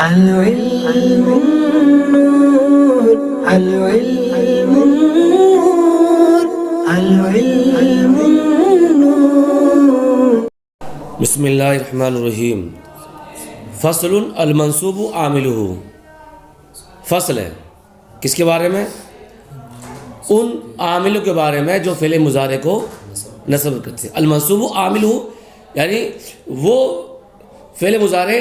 العلم النور العلم النور العلم النور بسم اللہ الرحمن الرحیم۔ فصل المنصوب عاملہ، فصل ہے کس کے بارے میں؟ ان عاملوں کے بارے میں جو فعل مضارع کو نصب کرتے ہیں۔ المنصوب عاملہ یعنی وہ فعل مضارع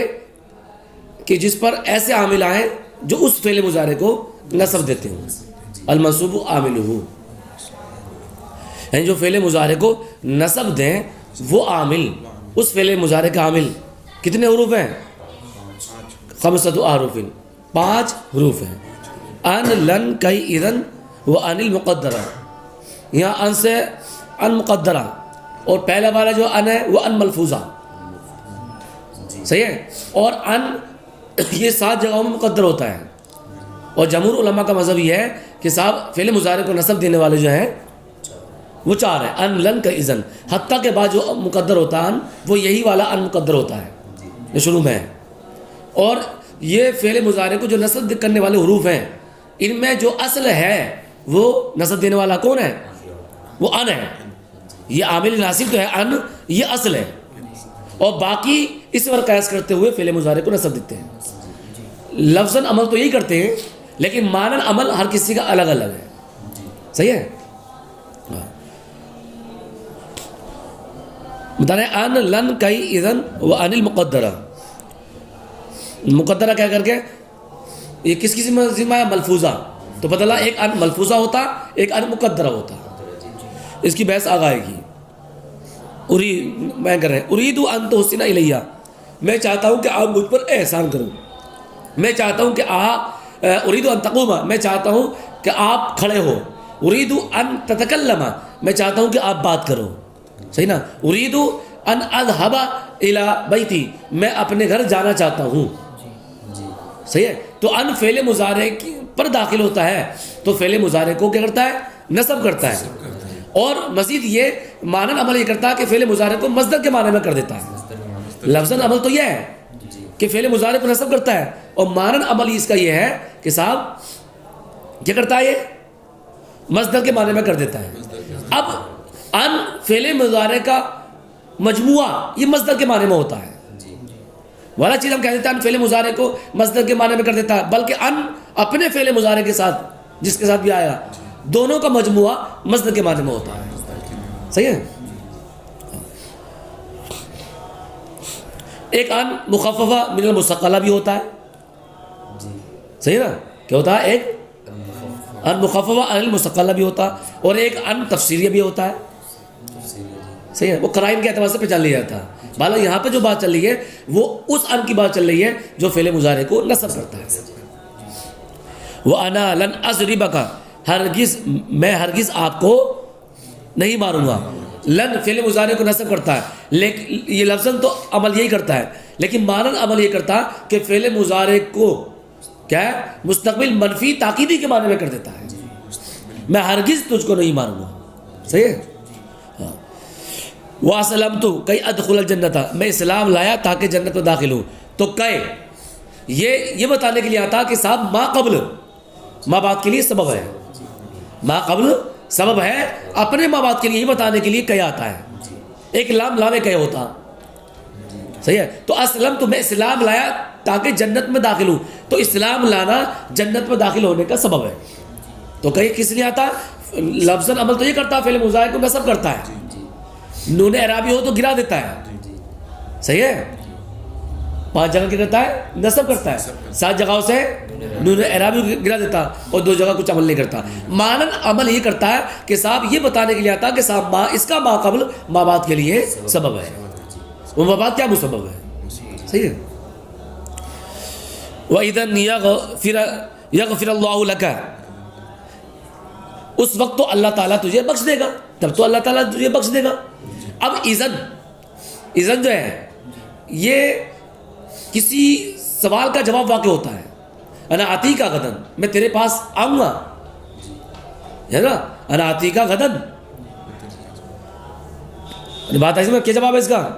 کہ جس پر ایسے عامل آئیں جو اس فعل مضارع کو نصب دیتے ہیں۔ المنصوب عاملہ یعنی جو فعل مضارع کو نصب دیں وہ عامل، اس فعل مضارع کا عامل کتنے حروف ہیں؟ خمسۃ احرف، 5 حروف ہیں۔ ان، لن، کئی، اذن و ان المقدرہ، یہاں ان سے ان مقدرہ، اور پہلا والا جو ان ہے وہ ان ملفوظہ، صحیح ہے؟ اور ان یہ 7 جگہوں میں مقدر ہوتا ہے، اور جمہور علماء کا مذہب یہ ہے کہ صاحب فعل مضارع کو نصب دینے والے جو ہیں وہ 4 ہیں، ان، لن، کئی، اذن، حتیٰ کے بعد جو مقدر ہوتا ہے ان وہ یہی والا ان مقدر ہوتا ہے جو شروع میں ہے۔ اور یہ فعل مضارع کو جو نصب کرنے والے حروف ہیں ان میں جو اصل ہے وہ نصب دینے والا کون ہے؟ وہ ان ہے۔ یہ عامل ناصب تو ہے ان، یہ اصل ہے، اور باقی اس پر قیاس کرتے ہوئے فعل مضارع کو نصب دیتے ہیں۔ لفظاً عمل تو یہی کرتے ہیں لیکن معنی عمل ہر کسی کا الگ الگ ہے، صحیح ہے؟ بتا رہے ان، لن، کئی، اذن و ان المقدرہ، مقدرہ کیا کر کے یہ کس کی ذمہ ہے؟ ملفوظہ، تو پتہ لگا ایک ان ملفوظہ ہوتا ایک ان مقدرہ ہوتا، اس کی بحث آگے آئے گی۔ میں کر رہے ہیں ارید ان تحسن الیہ، میں چاہتا ہوں کہ آپ مجھ پر احسان کرو، میں چاہتا ہوں کہ آپ ارید ان تقوم، میں چاہتا ہوں کہ آپ کھڑے ہو، ارید ان تتکلم، میں چاہتا ہوں کہ آپ بات کرو، صحیح نا؟ ارید ان اذهب الی بیتی، میں اپنے گھر جانا چاہتا ہوں، صحیح ہے؟ تو ان فعل مضارع پر داخل ہوتا ہے تو فعل مضارع کو کیا کرتا ہے؟ نصب کرتا ہے، اور مزید یہ معنی عمل یہ کرتا ہے کہ فعل مضارع کو مصدر کے معنی میں کر دیتا ہے۔ لفظاً عمل تو یہ ہے کہ فعل مضارع کو نصب کرتا ہے، اور معنی عمل اس کا یہ ہے کہ صاحب کیا کرتا ہے؟ یہ مصدر کے معنی میں کر دیتا ہے۔ اب ان فعل مضارع کا مجموعہ یہ مصدر کے معنی میں ہوتا ہے، والا چیز ہم کہہ دیتے ہیں ان فعل مضارع کو مصدر کے معنی میں کر دیتا ہے، بلکہ ان اپنے فعل مضارع کے ساتھ جس کے ساتھ بھی آیا دونوں کا مجموعہ مصدر کے معنی میں ہوتا ہے، صحیح ہے؟ ایک ان مخففہ من المثقلہ بھی ہوتا ہے، صحیح نا؟ کیا ہوتا ہے؟ ایک ان مخففہ عن المثقلہ بھی ہوتا ہے، اور ایک ان تفسیریہ بھی ہوتا ہے، صحیح ہے؟ وہ قرائن کے اعتبار سے پہچان لیا جاتا ہے۔ بالا یہاں پہ جو بات چل رہی ہے وہ اس ان کی بات چل رہی ہے جو فعل مضارع کو نصب کرتا ہے۔ وَأَنَا لَنْ أَضْرِبَكَ، ہرگز میں ہرگز آپ کو نہیں ماروں گا۔ لن فعل مضارع کو نصب کرتا ہے، لیکن یہ لفظاً تو عمل یہی کرتا ہے لیکن معنی عمل یہ کرتا ہے کہ فعل مضارع کو کیا ہے؟ مستقبل منفی تاکیدی کے معنی میں کر دیتا ہے، میں ہرگز تجھ کو نہیں ماروں گا، صحیح ہے؟ وَأَسْلَمْتُ كَيْ أَدْخُلَ الْجَنَّةَ، میں اسلام لایا تاکہ جنت میں داخل ہوں۔ تو یہ بتانے کے لیے آتا کہ صاحب ما قبل، ما بعد کے لیے سبب ہے، ما قبل سبب ہے، اپنے ما بعد کے لیے یہ بتانے کے لیے کیا آتا ہے، ایک لام لاوے کیا ہوتا، صحیح ہے؟ تو اسلم تو میں اسلام لایا تاکہ جنت میں داخل ہوں، تو اسلام لانا جنت میں داخل ہونے کا سبب ہے۔ تو کہیں کس لیے آتا؟ لفظاً عمل تو یہ کرتا ہے، فعل مضارع کو نصب کرتا ہے، نون اعرابی ہو تو گرا دیتا ہے، صحیح ہے؟ 5 جگہ کیا کرتا ہے؟ نصب کرتا ہے، 7 جگہوں سے نون اعرابی گرا دیتا ہے، اور 2 جگہ کچھ عمل نہیں کرتا۔ معنی عمل یہ کرتا ہے کہ صاحب یہ بتانے کے لیے آتا کہ صاحب اس کا ما قبل ما بعد کے لیے سبب ہے، وہ ما بعد کیا مسبب ہے، صحیح ہے؟ وَإِذَنْ يَغْفِرَ اللَّهُ لَكَ، اس وقت تو اللہ تعالیٰ تجھے بخش دے گا، تب تو اللہ تعالیٰ تجھے بخش دے گا۔ اب اذن جو ہے یہ کسی سوال کا جواب واقع ہوتا ہے، انا آتی کا غدن، میں تیرے پاس آؤں گا، ہے نا؟ انا آتی کا غدن، بات ایسی میں کیا جواب ہے اس کا؟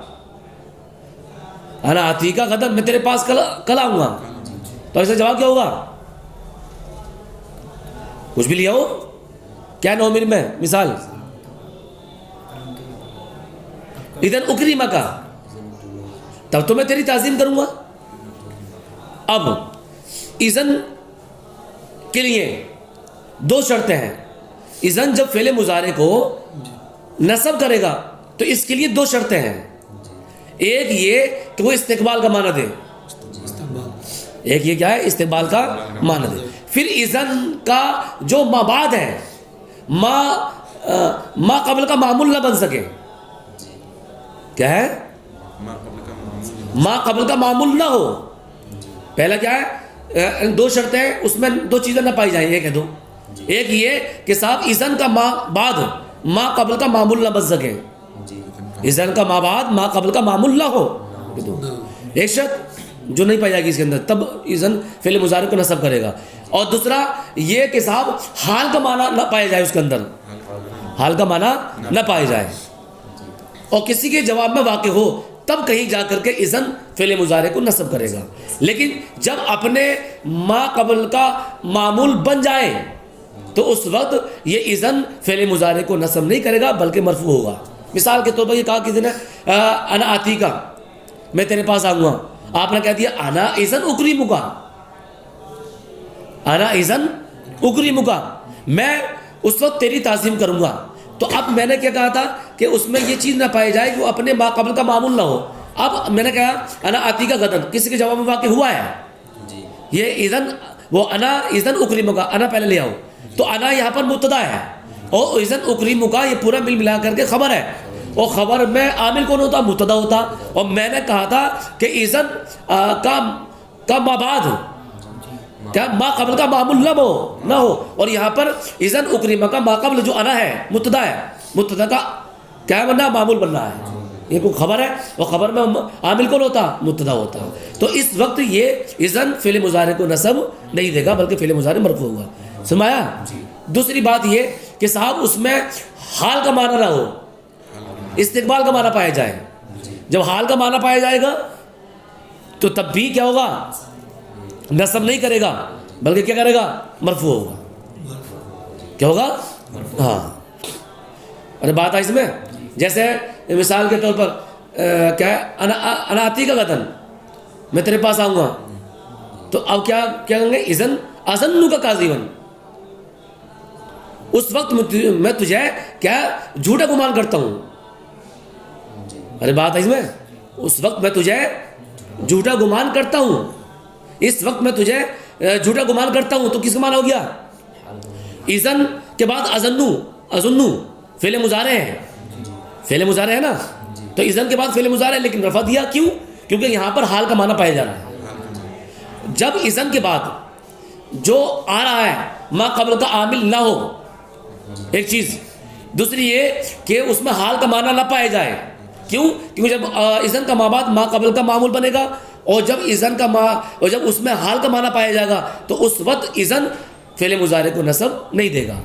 انا آتی کا غدن، میں تیرے پاس کل آؤں گا، تو ایسا جواب کیا ہوگا؟ کچھ بھی لیا ہو کیا 9 منٹ میں مثال. اذن اکرمک کا تب تو میں تیری تعظیم کروں گا. اب اذن کے لیے 2 شرطیں ہیں. اذن جب فعل مضارع کو نصب کرے گا تو اس کے لیے 2 شرطیں ہیں. ایک یہ کہ وہ استقبال کا معنی دے, ایک یہ کیا ہے, استقبال کا معنی دے. پھر اذن کا جو ما بعد ہے, ما قبل کا معمول نہ بن سکے. کیا ہے؟ ما قبل کا معمول نہ ہو. پہلا کیا ہے؟ 2 شرطیں, اس میں 2 چیزیں نہ پائی جائیں. یہ کہہ دو, ایک یہ کہ صاحب اذن کا ما بعد ما قبل کا معمول نہ بن سکے. اذن کا ما بعد ما قبل کا معمول نہ ہو. ایک شرط جو نہیں پائی جائے گی اس کے اندر, تب اذن فعل مضارع کو نصب کرے گا. اور دوسرا یہ کہ صاحب حال کا معنی نہ پایا جائے, اس کے اندر حال کا معنی نہ پایا جائے, اور کسی کے جواب میں واقع ہو, تب کہیں جا کر کے اذن فعل مضارع کو نصب کرے گا. لیکن جب اپنے ما قبل کا معمول بن جائے تو اس وقت یہ اذن فعل مضارع کو نصب نہیں کرے گا بلکہ مرفوع ہوگا. مثال کے طور پر یہ کہا کسی نے انا آتی کا, میں تیرے پاس آؤں گا. آپ نے کہہ دیا انا اذن اکرمک, انا اذن اکرمک, میں اس وقت تیری تعظیم کروں گا. تو اب میں نے کیا کہا تھا کہ اس میں یہ چیز نہ پائی جائے کہ وہ اپنے ما قبل کا معمول نہ ہو. اب میں نے کہا انا آتی کا غدن, کسی کے جواب میں واقع ہوا ہے یہ اذن, وہ انا اذن اکرمک, انا پہلے لے آؤ. تو انا یہاں پر مبتدا ہے اور اذن اکرمک یہ پورا مل ملا کر کے خبر ہے. اور خبر میں عامل کون ہوتا؟ مبتدا ہوتا. اور میں نے کہا تھا کہ اذن کا ما بعد کیا ما قبل کا معمول نہ ہو. اور یہاں پر اذن اکرمک کا ما قبل جو انا ہے مبتدا ہے, مبتدا کا کیا بننا ہے؟ معمول بننا ہے. یہ کوئی خبر ہے اور خبر میں عامل کون ہوتا؟ مبتدا ہوتا. تو اس وقت یہ اذن فعل مضارع کو نصب نہیں دے گا بلکہ فعل مضارع مرفوع ہوگا. سمایا؟ دوسری بات یہ کہ صاحب اس میں حال کا معنی نہ ہو, استقبال کا معنی پایا جائے. جب حال کا معنی پایا جائے گا تو تب بھی کیا ہوگا؟ نصب نہیں کرے گا بلکہ کیا کرے گا؟ مرفوع ہوگا. کیا ہوگا؟ ہاں. ارے بات ہے اس میں, جیسے مثال کے طور پر کیا ہے, انا آتی کا غدن, میں تیرے پاس آؤں گا. تو اب کیا کہیں گے؟ اذن اظن کا کاذبن, اس وقت میں تجھے کیا جھوٹا گمان کرتا ہوں. ارے بات ہے اس میں, اس وقت میں تجھے جھوٹا گمان کرتا ہوں, اس وقت میں تجھے جھوٹا گمان کرتا ہوں. تو کس کا معنی ہو گیا؟ اذن کے بعد اظنو فعل مضارع ہے, فعل مضارع ہے نا. تو اذن کے بعد فعل مضارع ہے لیکن رفع دیا کیوں؟ کیونکہ یہاں پر حال کا معنی پایا جا رہا ہے. جب اذن کے بعد جو آ رہا ہے ما قبل کا عامل نہ ہو, ایک چیز. دوسری یہ کہ اس میں حال کا معنی نہ پایا جائے. کیوں؟ کیونکہ جب اذن کا ما بعد ما قبل کا معمول بنے گا, اور جب اذن کا اور جب اس میں حال کا معنی پایا جائے گا تو اس وقت اذن فعل مضارع کو نصب نہیں دے گا.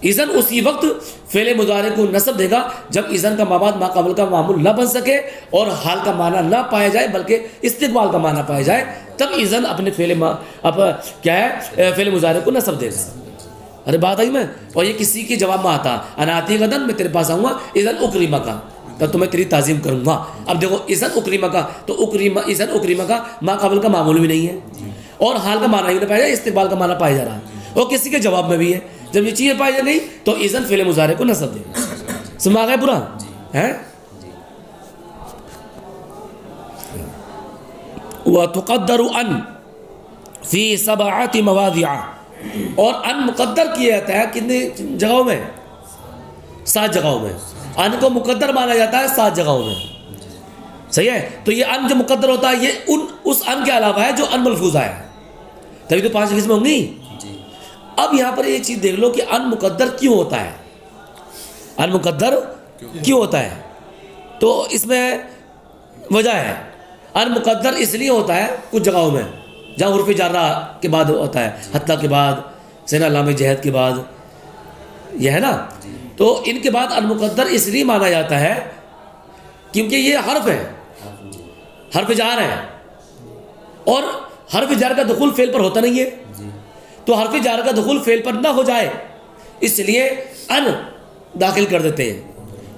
اذن اسی وقت فعل مضارع کو نصب دے گا جب اذن کا ما بعد ما قبل کا معمول نہ بن سکے اور حال کا معنی نہ پایا جائے بلکہ استقبال کا معنی پایا جائے, تب اذن اپنے کیا ہے فعل مضارع کو نصب دے گا. ارے بات آئی میں. اور یہ کسی کے جواب میں آتا انا آتی غدن, میں تیرے پاس آؤں گا, اذن اکرمک کا, تب تو میں تیری تعظیم کروں گا. اب دیکھو اذن اکرمک کا, تو اذن اکرمک کا ما قبل کا معمول بھی نہیں ہے اور حال کا معنی بھی نہ پایا جائے, استقبال کا معنی پایا جا رہا ہے, اور کسی کے جواب میں بھی ہے. جب یہ چیزیں پائی جائے گئی تو اذن فعل مضارع کو نصب دے گا. سمجھ گئے پورا ہے؟ وَتُقَدَّرُ أَن فِي سَبْعَةِ مَوَاضِعَ, اور ان مقدر کیا جاتا ہے کتنی جگہوں میں؟ 7 جگہوں میں. ان کو مقدر مانا جاتا ہے 7 جگہوں میں. صحیح ہے؟ تو یہ ان جو مقدر ہوتا ہے یہ اس ان کے علاوہ ہے جو ان ملفوظہ ہے, تبھی تو 5 قسمیں ہوں گی. اب یہاں پر یہ چیز دیکھ لو کہ ان مقدر کیوں ہوتا ہے, ان مقدر کیوں ہوتا ہے. تو اس میں وجہ ہے. ان مقدر اس لیے ہوتا ہے کچھ جگہوں میں جہاں حرف جارہ کے بعد ہوتا ہے, حتیٰ کے بعد, سینا لام جہد کے بعد, یہ ہے نا. تو ان کے بعد ان مقدر اس لیے مانا جاتا ہے کیونکہ یہ حرف ہے, حرف جار ہے, اور حرف جار کا دخول فعل پر ہوتا نہیں ہے، تو حرف جار کا دخول فعل پر نہ ہو جائے اس لیے ان داخل کر دیتے ہیں،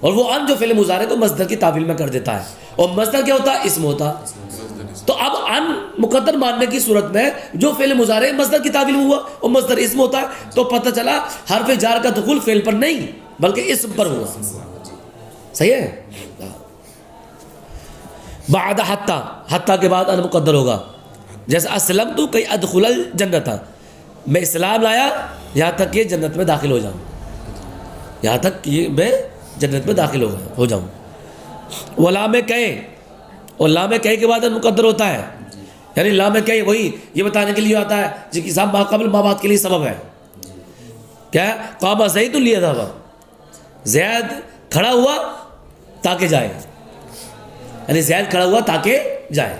اور وہ ان جو فعل مضارع کو مصدر کی تعویل میں کر دیتا ہے، اور مصدر کیا ہوتا ہے؟ اسم ہوتا ہے۔ تو اب ان مقدر ماننے کی صورت میں جو فعل مضارع مصدر کی تعویل میں ہوا اور مصدر اسم ہوتا ہے، تو پتہ چلا حرف جار کا دخول فعل پر نہیں بلکہ اسم پر ہوا۔ صحیح ہے؟ بعد حتی، حتی کے بعد ان مقدر ہوگا، جیسے اسلم تو کئی ادخل الجنت، میں اسلام لایا یہاں تک کہ جنت میں داخل ہو جاؤں، یہاں تک کہ میں جنت میں داخل ہو جاؤں۔ ولام کہے، اور لام کہے کے بعد ان مقدر ہوتا ہے، یعنی لام کہے وہی یہ بتانے کے لیے آتا ہے جس کی صاحب ما قبل ما بعد کے لیے سبب ہے۔ کیا ہے؟ قام زید لیذهب، زید کھڑا ہوا تاکہ جائے، یعنی زید کھڑا ہوا تاکہ جائے،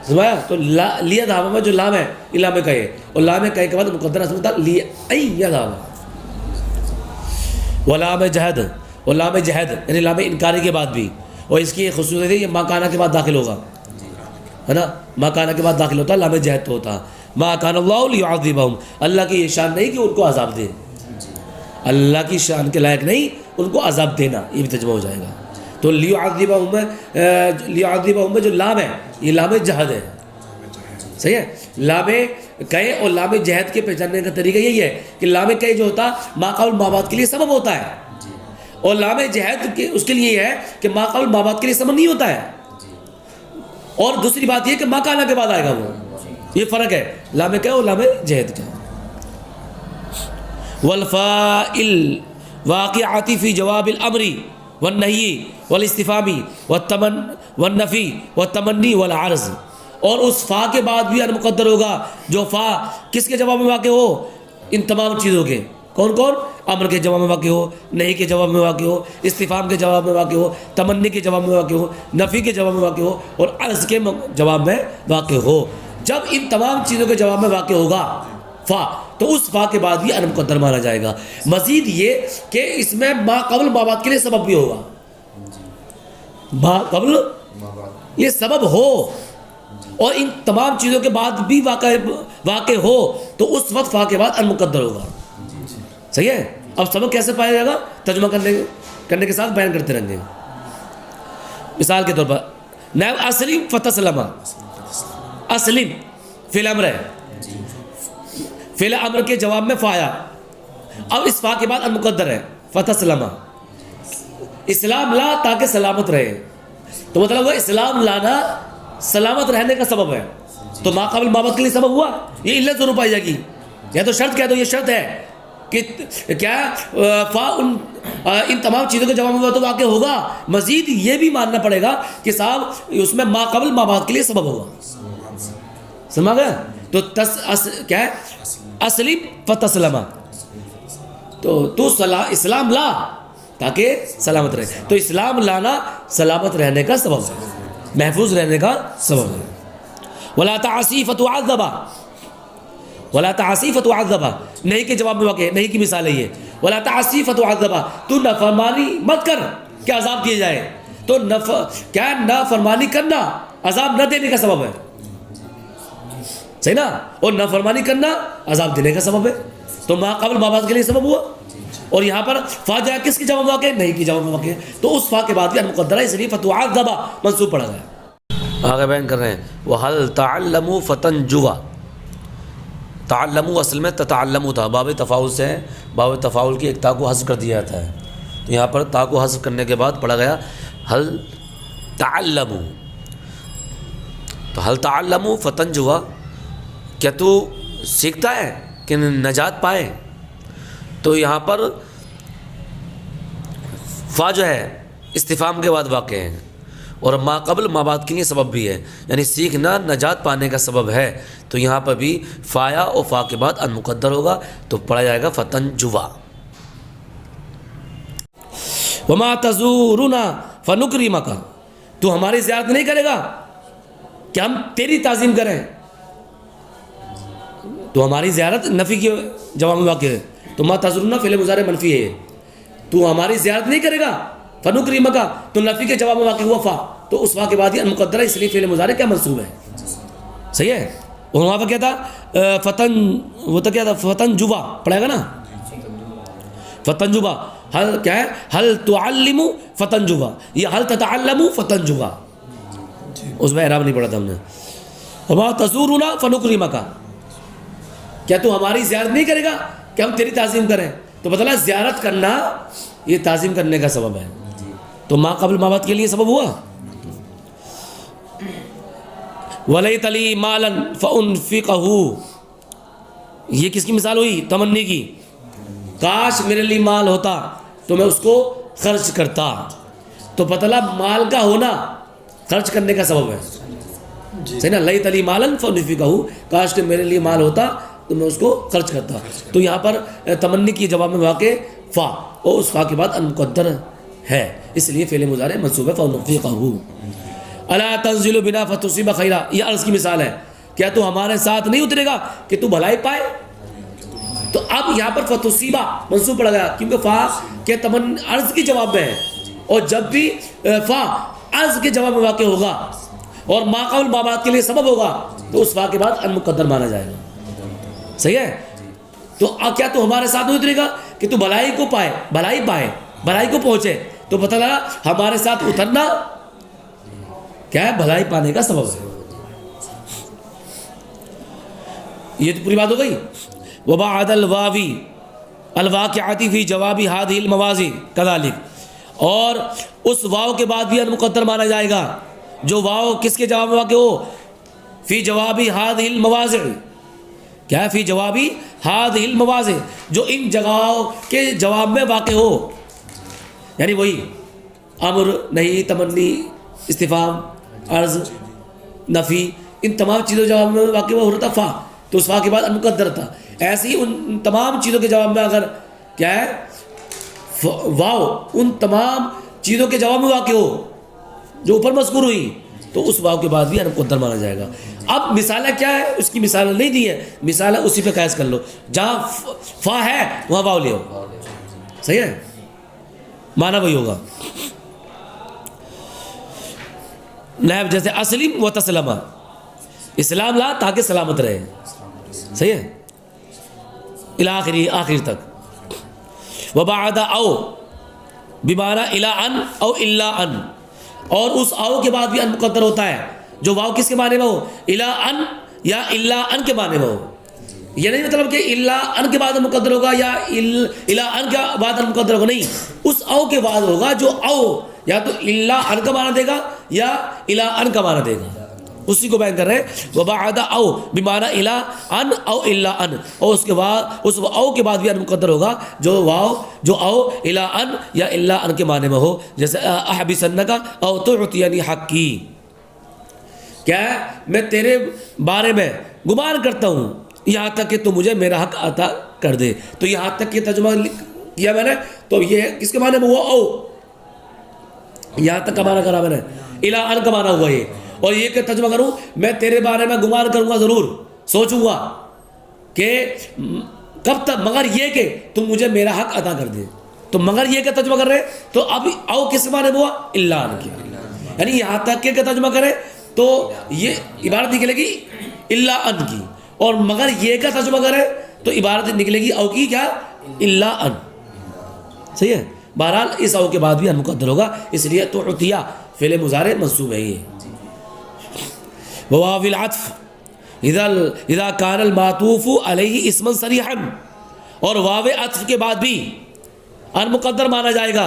سمجھا؟ تو لیذهب میں جو لام ہے یہ لام کہے، اور لام کہے کے بعد مقدر اصل ہوتا لیذهب۔ ولام جہد، اور لام جہد یعنی لام انکاری کے بعد بھی، اور اس کی ایک خصوصیت ہے یہ ما کانا کے بعد داخل ہوگا، ہے نا، ما کانا کے بعد داخل ہوتا ہے، لام جہد تو ہوتا ہے۔ ما کان اللہ لیعذبہم، اللہ کی یہ شان نہیں کہ ان کو عذاب دے، اللہ کی شان کے لائق نہیں ان کو عذاب دینا، یہ بھی ترجمہ ہو جائے گا۔ تو لیعذبہم میں جو لام ہے یہ لام جہد ہے، صحیح ہے؟ لام کہے اور لام جہد کے پہچاننے کا طریقہ یہی ہے کہ لام کہے جو ہوتا ما قبل ما بعد کے لیے سبب ہوتا ہے، اور لام جہد اس کے لیے یہ ہے کہ ما قبل ما بعد کے لیے سبب نہیں ہوتا ہے، اور دوسری بات یہ کہ ما کانا کے بعد آئے گا، وہ یہ فرق ہے لام کہے اور لام جہد کا۔ والفاعل واقعاتی فی جواب الامر والنہی والاستفہامی والنفی والتمنی والعرض، اور اس فا کے بعد بھی ان مقدر ہوگا جو فا کس کے جواب میں واقع ہو؟ ان تمام چیزوں کے، کون کون؟ امر کے جواب میں واقع ہو، نہیں کے جواب میں واقع ہو، استفہام کے جواب میں واقع ہو، تمنی کے جواب میں واقع ہو، نفی کے جواب میں واقع ہو، اور عرض کے جواب میں واقع ہو۔ جب ان تمام چیزوں کے جواب میں واقع ہوگا فا، تو اس فا کے بعد بھی ان مقدر مانا جائے گا۔ مزید یہ کہ اس میں ما قبل ما بعد کے لیے سبب بھی ہوگا، ما قبل یہ سبب ہو اور ان تمام چیزوں کے بعد بھی واقع ہو، تو اس وقت فا کے بعد ان مقدر ہوگا۔ صحیح ہے؟ اب سبب کیسے پایا جائے گا؟ ترجمہ کرنے کے ساتھ بیان کرتے رہیں گے۔ مثال کے طور پر نائب اسلم فتسلم، اسلم فعل امر ہے، فعل امر کے جواب میں فا آیا، اب اس فا کے بعد ان مقدر ہے فتسلم، اسلام لا تاکہ سلامت رہے، تو مطلب وہ اسلام لانا سلامت رہنے کا سبب ہے، تو ما قبل ما بعد کے لیے سبب ہوا، یہ علت ضرور پائی جائے گی، یا تو شرط کہہ دو، یہ شرط ہے کہ کیا فا ان تمام چیزوں کے جواب میں تو واقع ہوگا۔ مزید یہ بھی ماننا پڑے گا کہ صاحب اس میں ما قبل ما بعد کے لیے سبب ہوگا، سمجھا گیا؟ تو کیا ہے؟ اسلم فتسلم، تو اسلام لا تاکہ سلامت رہے، تو اسلام لانا سلامت رہنے کا سبب ہے، محفوظ رہنے کا سبب ہے۔ ولا تعصی فتعذب، ولا تعصی فتعذب نہیں کے جواب میں واقع ہے، نہیں کی مثال ہے یہ، ولا تعصی فتعذب، تو نافرمانی مت کر کہ عذاب دیے جائے، تو کیا نافرمانی کرنا عذاب نہ دینے کا سبب ہے، صحیح نا، اور نافرمانی کرنا عذاب دینے کا سبب ہے، تو ما قبل ما بعد کے لیے سبب ہوا، اور یہاں پر فا جائے کس کی جواب میں واقع ہے؟ نہیں کی جواب میں واقع ہے، تو اس فا کے بعد بھی مقدر ہے، اس لیے فتعذب منصوب پڑھا گیا۔ آگے بیان کر رہے ہیں وَهَلْ تَعَلَّمُوا فَتَنْجُوَا، تعلموا اصل میں تتعلموا تھا، باب تفاعل سے ہے، باب تفاعل کی ایک تا کو حذف کر دیا جاتا ہے، تو یہاں پر تا کو حذف کرنے کے بعد پڑھا گیا هل تعلموا، تو هل تعلموا فتنجوا، کیا تو سیکھتا ہے کہ نجات پائے؟ تو یہاں پر فا جو ہے استفہام کے بعد واقع ہے، اور ما قبل ما بعد کے لیے سبب بھی ہے، یعنی سیکھنا نجات پانے کا سبب ہے، تو یہاں پر بھی فایا اور فا کے بعد ان مقدر ہوگا، تو پڑھا جائے گا فتنجوا۔ وما تزورنا فنکرمک، تو ہماری زیارت نہیں کرے گا کہ ہم تیری تعظیم کریں، تو ہماری زیارت نفی کے جواب میں واقع ہے، تو ما تزورنا فعل مضارع منفی ہے، تو ہماری زیارت نہیں کرے گا، فنکرمک تو نفی کے جواب میں واقع ہوا فا، تو اس فا کے بعد ہی ان مقدر ہے، اس لیے فعل مضارع کیا منصوب ہے، صحیح ہے. اور وہاں پر کیا تھا فتن، وہ تو کیا تھا فتن جبا پڑھے گا نا، فتن جبا. حل کیا ہے، حل تعلم فتن جبا، یہ حل تتعلم فتن جبا، اس میں اعراب نہیں پڑھا تھا ہم نے. وما تزورنا فنکرمک، کیا تو ہماری زیارت نہیں کرے گا کہ ہم تیری تعظیم کریں. تو بتلا زیارت کرنا یہ تعظیم کرنے کا سبب ہے. تو ماں قبل ماں بعد کے لیے سبب ہوا. ولیت لی مالا فانفقہ، یہ کس کی مثال ہوئی؟ تمنی کی. کاش میرے لیے مال ہوتا تو میں اس کو خرچ کرتا. تو بتلا مال کا ہونا خرچ کرنے کا سبب ہے، صحیح نا. لیت لی مالا فانفقہ، کاش کہ میرے لیے مال ہوتا تو میں اس کو خرچ کرتا. تو یہاں پر تمنی کی جواب میں واقع فا، اور اس فا کے بعد المقدر ہے، اس لیے فعل مضارع منصوب ہے فانفقہ. الا تنزل بنا فتصيب خیرا، یہ عرض کی مثال ہے. کیا تو ہمارے ساتھ نہیں اترے گا کہ تو بھلائی پائے؟ تو اب یہاں پر فتصيبہ منصوب پڑا گیا کیونکہ فا کے عرض کی جواب میں ہے، اور جب بھی فا عرض کے جواب میں واقع ہوگا اور ما قبل ما بعد کے لیے سبب ہوگا تو اس فا کے بعد المقدر مانا جائے گا. صحیح ہے. تو کیا تو ہمارے ساتھ نہیں اترے گا کہ تو بھلائی کو پائے، بھلائی پائے، بھلائی کو پہنچے. تو پتہ لگا ہمارے ساتھ اترنا کیا ہے، بھلائی پانے کا سبب ہے. یہ تو پوری بات ہو گئی. وبعد الواوی الواقعاتی فی جوابی هذه المواضع كذلك، اور اس واو کے بعد بھی المقدر مانا جائے گا جو واو کس کے جواب میں واقع ہو؟ فی جوابی هذه المواضع، کیا ہے؟ فی جوابی هذه المواضع، جو ان جگہوں کے جواب میں واقع ہو. یعنی وہی امر، نہیں، تمنی، استفہام، عرض، نفی، ان تمام چیزوں کے جواب میں واقع ہو رہا تھا فا، تو اس فا کے بعد المقدر تھا. ایسے ہی ان تمام چیزوں کے جواب میں اگر کیا ہے واو ان تمام چیزوں کے جواب میں واقع ہو جو اوپر مذکور ہوئی تو اس واو کے بعد بھی المقدر مانا جائے گا. اب مثالیں کیا ہے، اس کی مثال نہیں دی ہے، مثال ہے اسی پہ قیاس کر لو. جہاں فا ہے وہاں واو لے ہو. صحیح ہے، مانا وہی ہوگا. نائب جیسے اسلم و تسلم، اسلام لا تاکہ سلامت رہے. صحیح ہے، الاخری آخر تک. وبعد او بمعنی الا ان او الا ان، اور اس او کے بعد بھی ان مقدر ہوتا ہے جو واو کس کے معنی میں ہو؟ الا ان یا الا ان کے معنی میں ہو. یہ نہیں مطلب کہ الا ان کے بعد مقدر ہوگا یا الا ان کے بعد مقدر ہوگا، نہیں، اس او کے بعد ہوگا جو او یا تو الا ان کا معنی دے گا یا الا ان کا معنی دے گا. اسی کو بیان کر رہے ہیں. وبعد او بمعنی الا ان او الا ان، اور اس کے بعد اس او کے بعد بھی ان مقدر ہوگا جو واو جو او الا ان یا الا ان کے معنی میں ہو. جیسے احبسنک او تعطینی حقی، کیا ہے، میں تیرے بارے میں گمان کرتا ہوں یہاں تک کہ تو مجھے میرا حق عطا کر دے. تو یہاں تک یہ ترجمہ کیا میں نے، تو یہ کس کے معنی میں ہوا؟ او، یہاں تک کا معنی کرا میں نے، الا ان کا معنی ہوا یہ. اور یہ کہ ترجمہ کروں میں تیرے بارے میں گمان کروں گا، ضرور سوچوں گا کہ کب تک، مگر یہ کہ تم مجھے میرا حق ادا کر دے. تو مگر یہ کہ ترجمہ کر رہے تو اب او کس معنی میں ہوا؟ الا ان کی. یعنی یہاں تک کہ ترجمہ کرے تو یہ عبارت نکلے گی الا ان کی، اور مگر یہ کا ترجمہ کرے تو عبارت نکلے گی او کی کیا؟ الا ان. صحیح ہے. بہرحال اس او کے بعد بھی ان مقدر ہوگا، اس لیے تو عطیہ فعل مضارع منصوب ہے. یہ وواو العطف اذا كان المعطوف علیہ اسما صریحا، اور واو عطف کے بعد بھی ان مقدر مانا جائے گا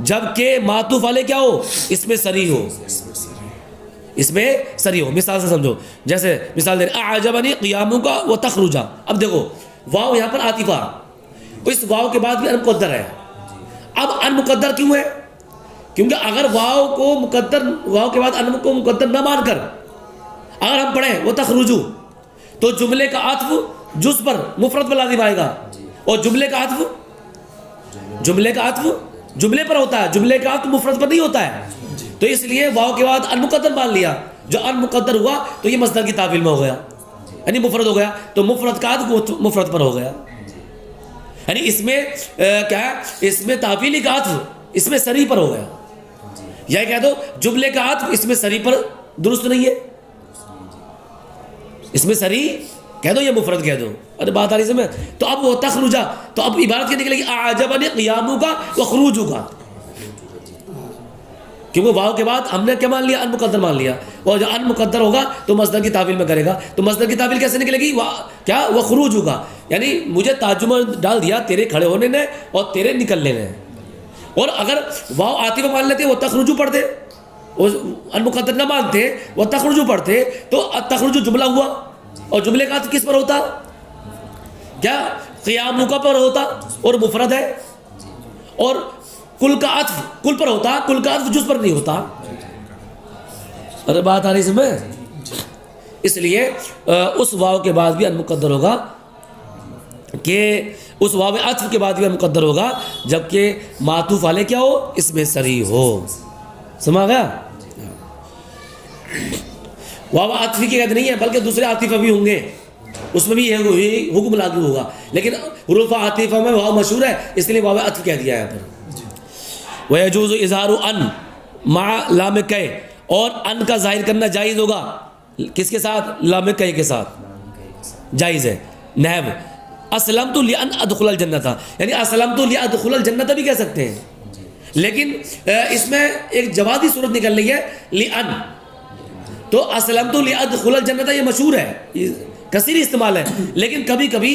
جبکہ معطوف علیہ کیا ہو؟ اس میں صریح ہو، اس میں صریح ہو. مثال سے سمجھو، جیسے مثال دے اعجبنی قیامک و تخرجا. اب دیکھو واو یہاں پر عاطفہ، اس واو کے بعد بھی ان مقدر ہے. اب ان مقدر کیوں ہے؟ کیونکہ اگر واو کو مقدر، واو کے بعد ان کو مقدر نہ مان کر اگر ہم پڑھیں وہ تخرجو تو جملے کا عطف جز پر مفرد پر لازم آئے گا، اور جملے کا عطف جملے پر ہوتا ہے، جملے کا عطف مفرد پر نہیں ہوتا ہے. تو اس لیے واو کے بعد ان مقدر مان لیا. جو ان مقدر ہوا تو یہ مصدر کی تعویل میں ہو گیا، یعنی مفرد ہو گیا، تو مفرد کا عطف مفرد پر ہو گیا. یعنی اس میں کیا ہے، اس میں تعویلی کا عطف اس میں صریح پر ہو گیا. یا کہہ دو جملے کا عطف اس میں صریح پر درست نہیں ہے. اس میں سری کہہ دو یا مفرد کہہ دو. ارے بات آ رہی سمجھ. تو اب وہ تخرجا, تو اب عبارت کیا نکلے گی؟ اعجبنی قیامک و خروجک, کیونکہ واو کے بعد ہم نے کیا مان لیا؟ ان مقدر مان لیا. اور جو ان مقدر ہوگا تو مصدر کی تعویل میں کرے گا. تو مصدر کی تعویل کیسے نکلے گی؟ کیا؟ وہ خروج ہوگا, یعنی مجھے ترجمہ ڈال دیا تیرے کھڑے ہونے نے اور تیرے نکلنے نے. اور اگر واو عاطفہ مان لیتے وہ تخرجو پڑھتے, ان مقدر نہ مانتے وہ تخرجو پڑھتے, تو تخرجو جملہ ہوا. اور جملے کا عطف کس پر ہوتا؟ کیا قیامک پر ہوتا, اور مفرد ہے. اور کل کا عطف کل پر ہوتا, کل کا عطف جز پر نہیں ہوتا. ارے بات آ رہی سمجھ. اس لیے اس واو کے بعد بھی ان مقدر ہوگا, کہ اس واو عطف کے بعد بھی ان مقدر ہوگا جبکہ معطوف علیہ کیا ہو؟ اس میں سری ہو. سمجھ گیا؟ واو عطف کی قید نہیں ہے بلکہ دوسرے عاطفہ بھی ہوں گے, اس میں بھی یہ حکم لاگو ہوگا. لیکن حروف عاطفہ میں واو مشہور ہے اس لیے واو عطف کہہ دیا ہے یہاں پر. وَيَجُوزُ إِظْهَارُ أَن مَعَ لَامِ كَيْ, اور ان کا ظاہر کرنا جائز ہوگا کس کے ساتھ؟ لام کئی کے ساتھ جائز ہے. نحو اسلمت لأن ادخل الجنت, یعنی اسلمت لأدخل الجنت بھی کہہ سکتے ہیں, لیکن اس میں ایک جوازی صورت نکل رہی ہے لأن. تو اسلمت لأدخل الجنت یہ مشہور ہے, کثیر استعمال ہے, لیکن کبھی کبھی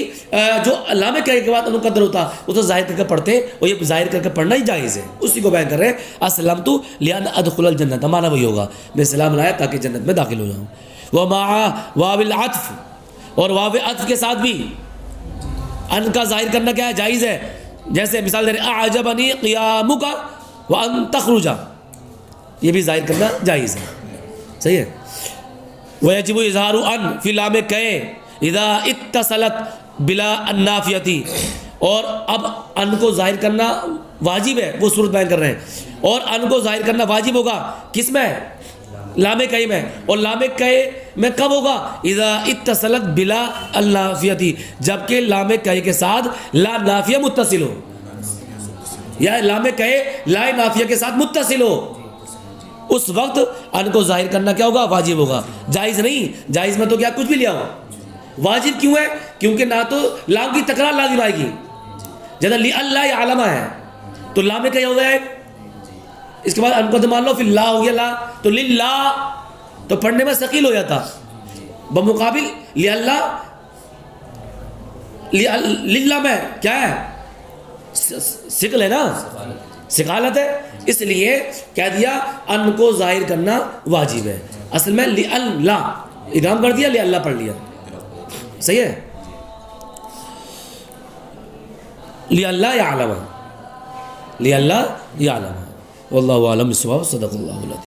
جو لام کئی کے بعد مقدر ہوتا وہ تو ظاہر کر کے پڑھتے, اور یہ ظاہر کر کے پڑھنا ہی جائز ہے. اسی کو بیان کر رہے ہیں اسلمت لأن ادخل الجنت, معنی وہی ہوگا میں سلام لایا تاکہ جنت میں داخل ہو جاؤں. ومع واو العطف, اور واو عطف کے ساتھ بھی ان کا ظاہر کرنا کیا ہے؟ جائز ہے. جیسے مثال دے رہے اعجبنی قیامک وان تخرج, یہ بھی ظاہر کرنا جائز ہے. صحیح ہے. ویجب اظہار ان فی لام کئے اذا اتصلت بلا النافیتی, اور اب ان کو ظاہر کرنا واجب ہے, وہ صورت بیان کر رہے ہیں. اور ان کو ظاہر کرنا واجب ہوگا کس میں؟ لام کئی میں. اور لام کئی میں کب ہوگا؟ اذا اتصلت بلا النافیتی, جبکہ لام کئی کے ساتھ لا نافیہ متصل ہو, یا لام کئی لا نافیہ کے ساتھ متصل ہو, اس وقت ان کو ظاہر کرنا کیا ہوگا؟ واجب ہوگا. جائز نہیں. جائز میں تو کیا کچھ بھی لیا ہو. واجب کیوں ہے؟ کیونکہ نہ تو لام کی تکرار لازم آئے گی, جیسا لی اللہ یا علامہ ہے تو لام میں کیا ہو گیا ہے, اس کے بعد ان کو مان لو پھر لا ہو گیا لا, تو للہ تو پڑھنے میں ثقیل ہو جاتا. بمقابل لی اللہ للہ میں کیا ہے؟ ثقل ہے نا, ثقالت ہے. اس لیے کہہ دیا ان کو ظاہر کرنا واجب ہے. اصل میں لی اللہ ادغام کر دیا, لی اللہ پڑھ لیا. صحیح ہے. لی اللہ یعلم, لی اللہ یعلم. واللہ اعلم بالصواب. صدق اللہ العظیم.